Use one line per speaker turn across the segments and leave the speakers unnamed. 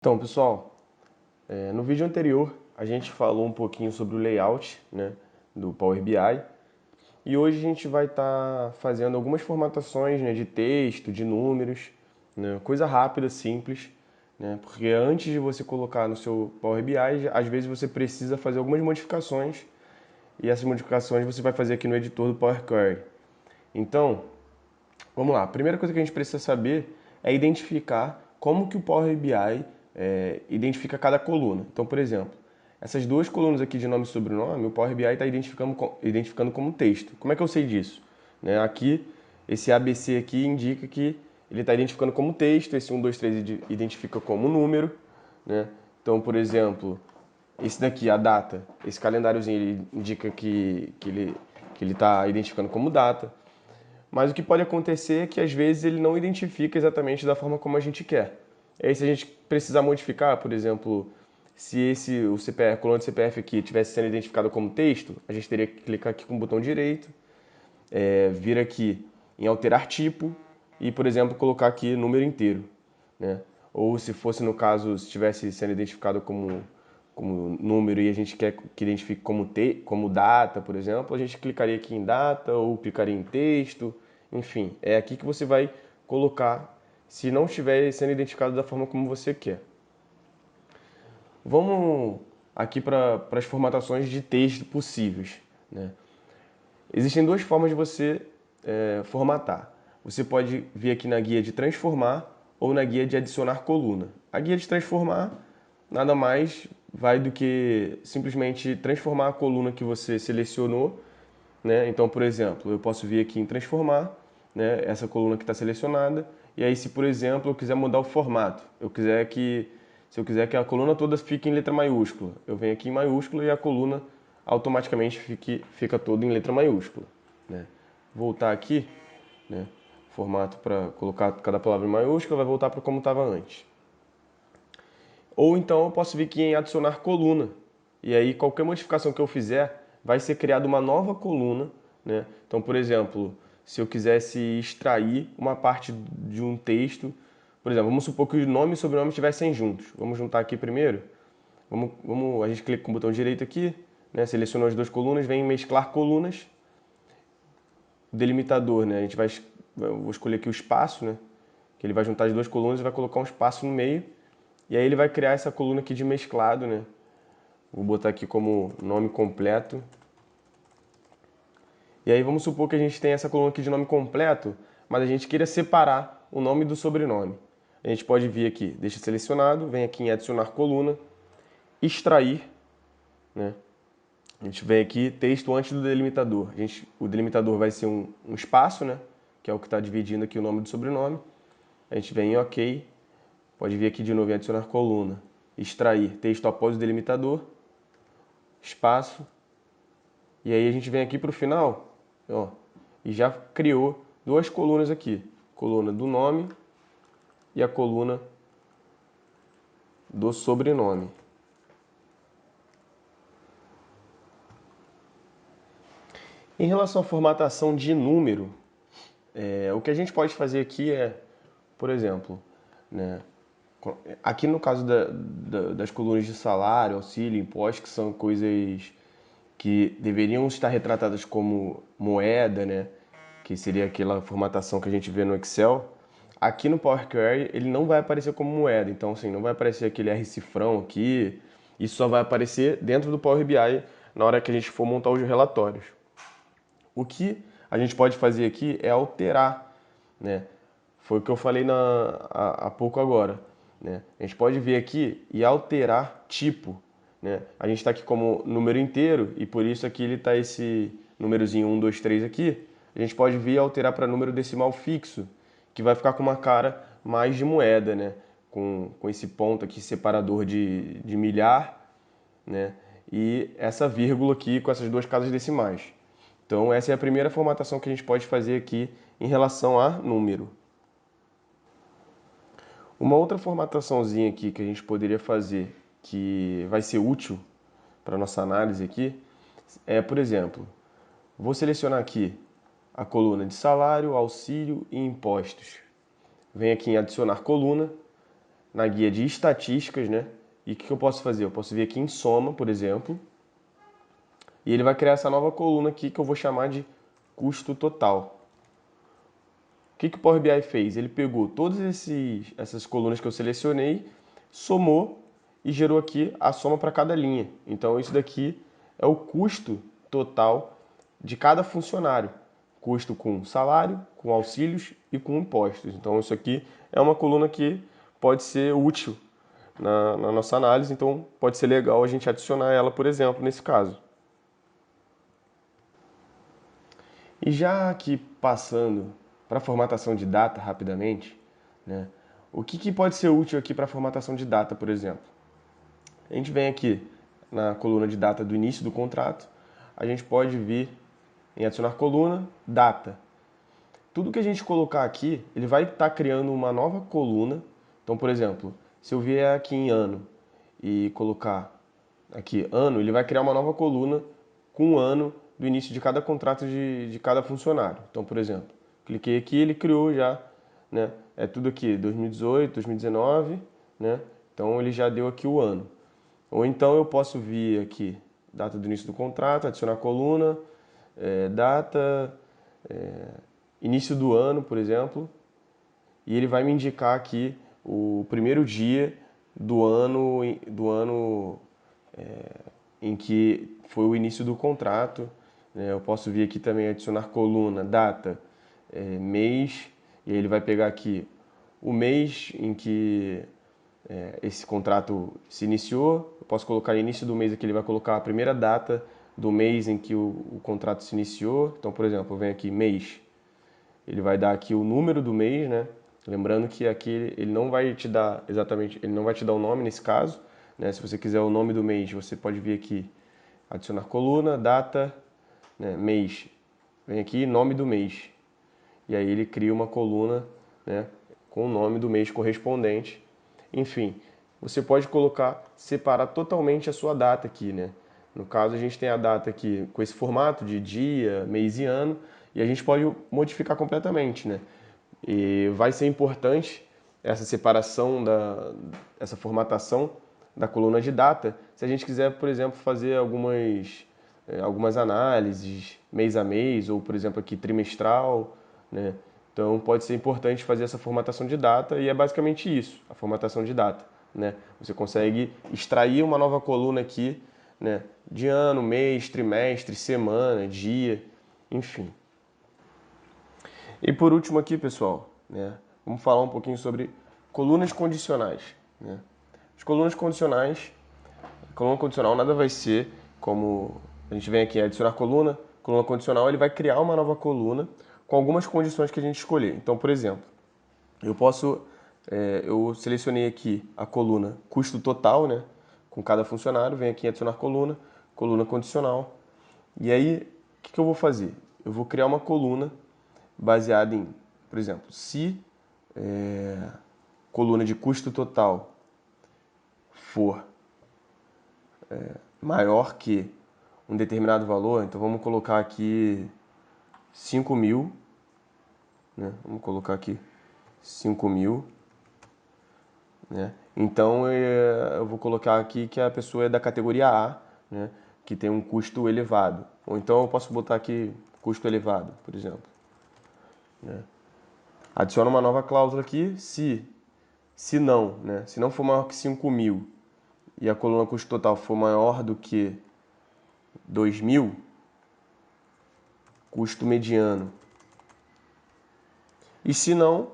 Então, pessoal, no vídeo anterior a gente falou um pouquinho sobre o layout, né, do Power BI, e hoje a gente vai estar fazendo algumas formatações, né, de texto, de números, né, coisa rápida, simples, né, porque antes de você colocar no seu Power BI, às vezes você precisa fazer algumas modificações, e essas modificações você vai fazer aqui no editor do Power Query. Então, vamos lá. A primeira coisa que a gente precisa saber é identificar como que o Power BI identifica cada coluna. Então, por exemplo, essas duas colunas aqui de nome e sobrenome, o Power BI está identificando como texto. Como é que eu sei disso? Né, aqui, esse ABC aqui indica que ele está identificando como texto, esse 1, 2, 3 identifica como número. Né? Então, por exemplo, esse daqui, a data, esse calendáriozinho, ele indica que ele está identificando como data. Mas o que pode acontecer é que às vezes ele não identifica exatamente da forma como a gente quer. E aí se a gente precisar modificar, por exemplo, se o CPF, a coluna de CPF aqui estivesse sendo identificado como texto, a gente teria que clicar aqui com o botão direito, vir aqui em alterar tipo e, por exemplo, colocar aqui número inteiro. Né? Ou se fosse no caso, se estivesse sendo identificado como número e a gente quer que identifique como data, por exemplo, a gente clicaria aqui em data ou clicaria em texto, enfim, é aqui que você vai colocar se não estiver sendo identificado da forma como você quer. Vamos aqui para as formatações de texto possíveis. Né? Existem duas formas de você formatar. Você pode vir aqui na guia de transformar ou na guia de adicionar coluna. A guia de transformar nada mais vai do que simplesmente transformar a coluna que você selecionou. Né? Então, por exemplo, eu posso vir aqui em transformar, né, essa coluna que está selecionada, e aí se, por exemplo, eu quiser mudar o formato, se eu quiser que a coluna toda fique em letra maiúscula, eu venho aqui em maiúscula e a coluna automaticamente fica toda em letra maiúscula. Né? Voltar aqui, né, formato para colocar cada palavra em maiúscula, vai voltar para como estava antes. Ou então eu posso vir aqui em adicionar coluna. E aí qualquer modificação que eu fizer, vai ser criada uma nova coluna. Né? Então, por exemplo, se eu quisesse extrair uma parte de um texto, por exemplo, vamos supor que o nome e o sobrenome estivessem juntos. Vamos juntar aqui primeiro. A gente clica com o botão direito aqui, né? Seleciona as duas colunas, vem em mesclar colunas. Delimitador, né? Eu vou escolher aqui o espaço, né? Que ele vai juntar as duas colunas e vai colocar um espaço no meio. E aí ele vai criar essa coluna aqui de mesclado, né? Vou botar aqui como nome completo. E aí vamos supor que a gente tem essa coluna aqui de nome completo, mas a gente queira separar o nome do sobrenome. A gente pode vir aqui, deixa selecionado, vem aqui em adicionar coluna, extrair, né? A gente vem aqui, texto antes do delimitador. O delimitador vai ser um espaço, né? Que é o que está dividindo aqui o nome do sobrenome. A gente vem em OK, pode vir aqui de novo em adicionar coluna, extrair texto após o delimitador, espaço, e aí a gente vem aqui para o final, ó, e já criou duas colunas aqui, coluna do nome e a coluna do sobrenome. Em relação à formatação de número, o que a gente pode fazer aqui é, por exemplo, né, aqui no caso das colunas de salário, auxílio, imposto, que são coisas que deveriam estar retratadas como moeda, né, que seria aquela formatação que a gente vê no Excel, aqui no Power Query ele não vai aparecer como moeda. Então, assim, não vai aparecer aquele R cifrão aqui. Isso só vai aparecer dentro do Power BI na hora que a gente for montar os relatórios. O que a gente pode fazer aqui é alterar, né? Foi o que eu falei há pouco agora. Né? A gente pode vir aqui e alterar tipo. Né? A gente está aqui como número inteiro e por isso aqui ele está esse númerozinho 1, 2, 3 aqui. A gente pode vir e alterar para número decimal fixo, que vai ficar com uma cara mais de moeda, né? Com esse ponto aqui separador de milhar, né? E essa vírgula aqui com essas duas casas decimais. Então essa é a primeira formatação que a gente pode fazer aqui em relação a número. Uma outra formataçãozinha aqui que a gente poderia fazer, que vai ser útil para nossa análise aqui, é, por exemplo, vou selecionar aqui a coluna de salário, auxílio e impostos. Venho aqui em adicionar coluna, na guia de estatísticas, né? E o que eu posso fazer? Eu posso vir aqui em soma, por exemplo, e ele vai criar essa nova coluna aqui que eu vou chamar de custo total. O que o Power BI fez? Ele pegou todas essas colunas que eu selecionei, somou e gerou aqui a soma para cada linha. Então isso daqui é o custo total de cada funcionário. Custo com salário, com auxílios e com impostos. Então isso aqui é uma coluna que pode ser útil na nossa análise, então pode ser legal a gente adicionar ela, por exemplo, nesse caso. E já aqui passando para a formatação de data rapidamente, né, o que pode ser útil aqui para a formatação de data, por exemplo? A gente vem aqui na coluna de data do início do contrato, a gente pode vir em adicionar coluna, data. Tudo que a gente colocar aqui, ele vai estar criando uma nova coluna. Então, por exemplo, se eu vier aqui em ano e colocar aqui ano, ele vai criar uma nova coluna com o ano do início de cada contrato de cada funcionário. Então, por exemplo, cliquei aqui, ele criou já, né? É tudo aqui, 2018, 2019, né? Então ele já deu aqui o ano. Ou então eu posso vir aqui, data do início do contrato, adicionar coluna, data, início do ano, por exemplo, e ele vai me indicar aqui o primeiro dia do ano em que foi o início do contrato. Eu posso vir aqui também adicionar coluna, data, mês, e aí ele vai pegar aqui o mês em que esse contrato se iniciou. Eu posso colocar início do mês aqui, ele vai colocar a primeira data do mês em que o contrato se iniciou. Então, por exemplo, eu venho aqui mês, ele vai dar aqui o número do mês, né? Lembrando que aqui ele não vai te dar exatamente, ele não vai te dar o nome nesse caso, né? Se você quiser o nome do mês, você pode vir aqui, adicionar coluna, data, né? Mês. Vem aqui, nome do mês. E aí ele cria uma coluna, né? Com o nome do mês correspondente. Enfim, você pode colocar, separar totalmente a sua data aqui, né? No caso, a gente tem a data aqui com esse formato de dia, mês e ano, e a gente pode modificar completamente, né? E vai ser importante essa separação, essa formatação da coluna de data, se a gente quiser, por exemplo, fazer algumas análises mês a mês, ou, por exemplo, aqui trimestral, né? Então, pode ser importante fazer essa formatação de data, e é basicamente isso, a formatação de data, né? Você consegue extrair uma nova coluna aqui, né? De ano, mês, trimestre, semana, dia, enfim. E por último aqui, pessoal, né, vamos falar um pouquinho sobre colunas condicionais, né? As colunas condicionais, coluna condicional nada vai ser como a gente vem aqui adicionar coluna condicional, ele vai criar uma nova coluna com algumas condições que a gente escolher. Então, por exemplo, eu selecionei aqui a coluna custo total, né, com cada funcionário, venho aqui em adicionar coluna condicional. E aí, o que eu vou fazer? Eu vou criar uma coluna baseada em, por exemplo, se coluna de custo total for maior que um determinado valor, então vamos colocar aqui 5.000, né? Vamos colocar aqui 5.000, né? Então eu vou colocar aqui que a pessoa é da categoria A, né? Que tem um custo elevado. Ou então eu posso botar aqui custo elevado, por exemplo, né? Adiciono uma nova cláusula aqui, se não, né? Se não for maior que 5.000 e a coluna custo total for maior do que 2.000, custo mediano. E se não,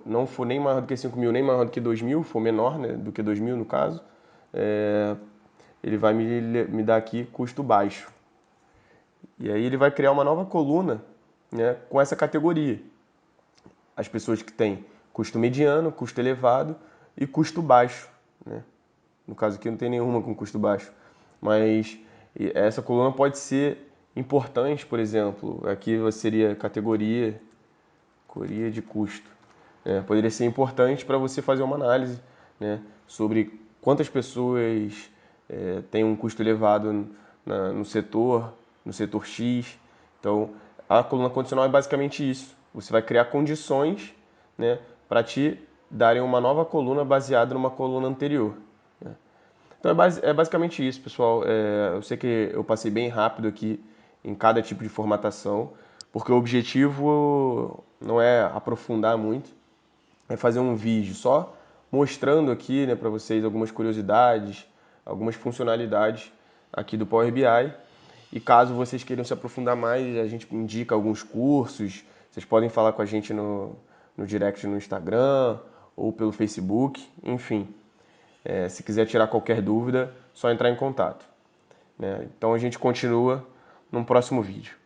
não for nem maior do que 5.000, nem maior do que 2.000, for menor, né, do que 2.000 no caso, ele vai me dar aqui custo baixo. E aí ele vai criar uma nova coluna, né, com essa categoria. As pessoas que têm custo mediano, custo elevado e custo baixo, né? No caso aqui não tem nenhuma com custo baixo. Mas essa coluna pode ser importante, por exemplo, aqui seria categoria de custo. Poderia ser importante para você fazer uma análise, né, sobre quantas pessoas têm um custo elevado no setor X. Então, a coluna condicional é basicamente isso. Você vai criar condições, né, para te darem uma nova coluna baseada numa coluna anterior. Então é basicamente isso, pessoal. Eu sei que eu passei bem rápido aqui em cada tipo de formatação, porque o objetivo não é aprofundar muito, é fazer um vídeo só mostrando aqui, né, para vocês algumas curiosidades, algumas funcionalidades aqui do Power BI. E caso vocês queiram se aprofundar mais, a gente indica alguns cursos. Vocês podem falar com a gente no direct no Instagram ou pelo Facebook, enfim. Se quiser tirar qualquer dúvida, só entrar em contato, né? Então a gente continua num próximo vídeo.